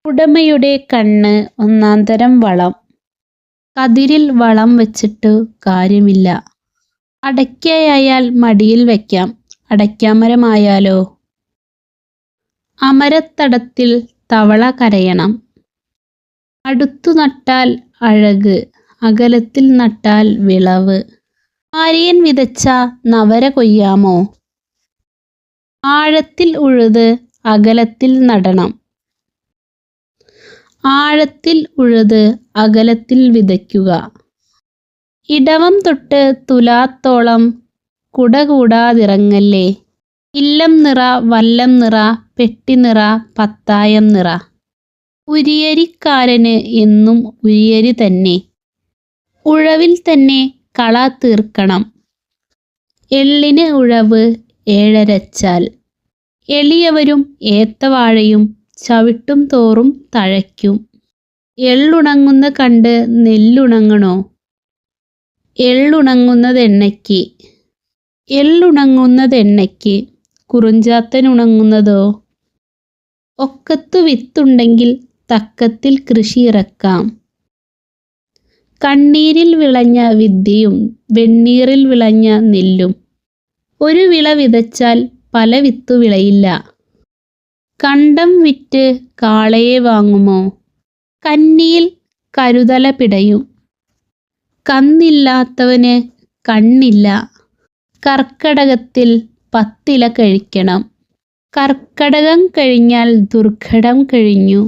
ഉടമയുടെ കണ്ണ് ഒന്നാന്തരം വളം. കതിരിൽ വളം വെച്ചിട്ട് കാര്യമില്ല. അടയ്ക്കയായാൽ മടിയിൽ വയ്ക്കാം, അടയ്ക്കാമരമായാലോ? അമരത്തടത്തിൽ തവള കരയണം. അടുത്തു നട്ടാൽ അഴക്, അകലത്തിൽ നട്ടാൽ വിളവ്. ആര്യൻ വിതച്ച നവര കൊയ്യാമോ? ആഴത്തിൽ ഉഴുത് അകലത്തിൽ നടണം. ആഴത്തിൽ ഉഴുത് അകലത്തിൽ വിതയ്ക്കുക. ഇടവം തൊട്ട് തുലാത്തോളം കുട കൂടാതിറങ്ങല്ലേ. ഇല്ലം നിറ, വല്ലം നിറ, പെട്ടി നിറ, പത്തായം നിറ. ഉരിയരിക്കാരന് എന്നും ഉരിയരി തന്നെ. ഉഴവിൽ തന്നെ കള തീർക്കണം. എള്ളിന് ഉഴവ് ഏഴരച്ചാൽ. എളിയവരും ഏത്തവാഴയും ചവിട്ടും തോറും തഴയ്ക്കും. എള്ളുണങ്ങുന്ന കണ്ട് നെല്ലുണങ്ങണോ? എള്ളുണങ്ങുന്നതെണ്ണയ്ക്ക്. എള്ളുണങ്ങുന്നതെണ്ണയ്ക്ക്, കുറുഞ്ചാത്തനുണങ്ങുന്നതോ? ഒക്കത്തു വിത്തുണ്ടെങ്കിൽ തക്കത്തിൽ കൃഷി ഇറക്കാം. കണ്ണീരിൽ വിളഞ്ഞ വിദ്യയും വെണ്ണീറിൽ വിളഞ്ഞ നെല്ലും. ഒരു വിള വിതച്ചാൽ പല വിത്തു വിളയില്ല. കണ്ടം വിറ്റ് കാളയെ വാങ്ങുമോ? കന്നിയിൽ കരുതല പിടയും. കന്നില്ലാത്തവന് കണ്ണില്ല. കർക്കടകത്തിൽ 10 ഇല കഴിക്കണം. കർക്കടകം കഴിഞ്ഞാൽ ദുർഘടം കഴിഞ്ഞു.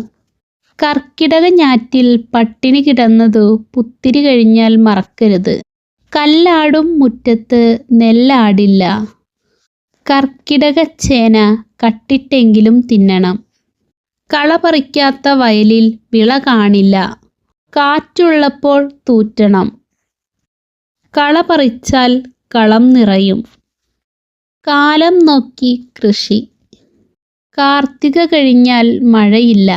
കർക്കിടക ഞാറ്റിൽ പട്ടിണി കിടന്നതു പുത്തിരി കഴിഞ്ഞാൽ മറക്കരുത്. കല്ലാടും മുറ്റത്ത് നെല്ലാടില്ല. കർക്കിടകച്ചേന കട്ടിട്ടെങ്കിലും തിന്നണം. കള പറിക്കാത്ത വയലിൽ വിള കാണില്ല. കാറ്റുള്ളപ്പോൾ തൂറ്റണം. കള പറിച്ചാൽ കളം നിറയും. കാലം നോക്കി കൃഷി. കാർത്തിക കഴിഞ്ഞാൽ മഴയില്ല.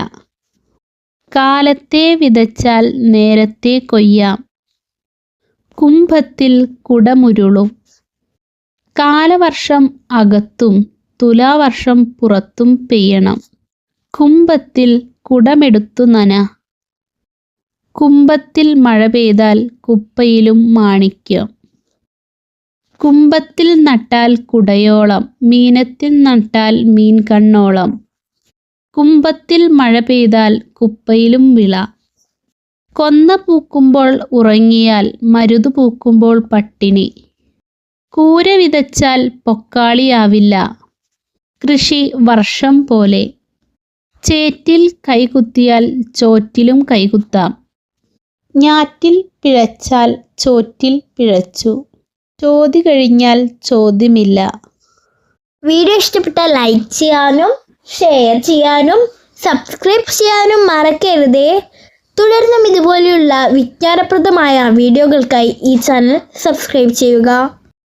കാലത്തെ വിതച്ചാൽ നേരത്തെ കൊയ്യാം. കുംഭത്തിൽ കുടമുരുളും. കാലവർഷം അകത്തും തുലാവർഷം പുറത്തും പെയ്യണം. കുംഭത്തിൽ കുടമെടുത്തു നന. കുംഭത്തിൽ മഴ പെയ്താൽ കുപ്പയിലും മാണിക്യം. കുംഭത്തിൽ നട്ടാൽ കുടയോളം, മീനത്തിൽ നട്ടാൽ മീൻ കണ്ണോളം. കുംഭത്തിൽ മഴ പെയ്താൽ കുപ്പയിലും വിള. കൊന്ന പൂക്കുമ്പോൾ ഉറങ്ങിയാൽ മരുതു പൂക്കുമ്പോൾ പട്ടിണി. കൂര വിതച്ചാൽ പൊക്കാളിയാവില്ല. കൃഷി വർഷം പോലെ. ചേറ്റിൽ കൈകുത്തിയാൽ ചോറ്റിലും കൈകുത്താം. ഞാറ്റിൽ പിഴച്ചാൽ ചോറ്റിൽ പിഴച്ചു. ചോതി കഴിഞ്ഞാൽ ചോദ്യമില്ല. വീഡിയോ ഇഷ്ടപ്പെട്ടാൽ ലൈക്ക് ചെയ്യാനും ഷെയർ ചെയ്യാനും സബ്സ്ക്രൈബ് ചെയ്യാനും മറക്കരുതേ. തുടർന്നും ഇതുപോലെയുള്ള വിജ്ഞാനപ്രദമായ വീഡിയോകൾക്കായി ഈ ചാനൽ സബ്സ്ക്രൈബ് ചെയ്യുക.